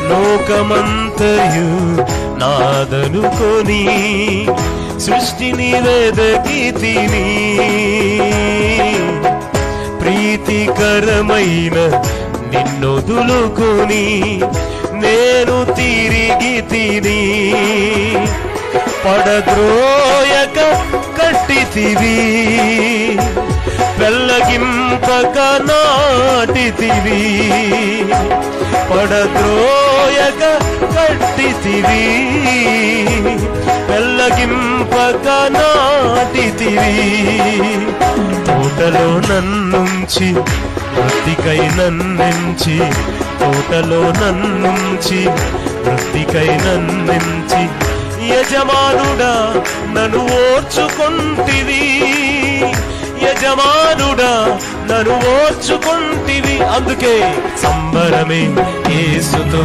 లోకమంతయు నాదనుకొని సృష్టిని వెదకితిని. ప్రీతికరమైన నిన్నొదులుకొని నేను తిరిగి తిని. పడద్రోయక కట్టితివి, పెళ్ళగింపక నాటితివి. పడద్రోయక కట్టితివి, పెళ్ళగింపక నాటితివి. తోటలో నన్నుంచి వృత్తికై నన్నెంచి, తోటలో నన్నుంచి వృత్తికై నన్నెంచి. యజమానుడా నన్ను ఓర్చుకొంటివి, యజమానుడా నన్ను ఓర్చుకొంటివి. అందుకే సంబరమే యేసుతో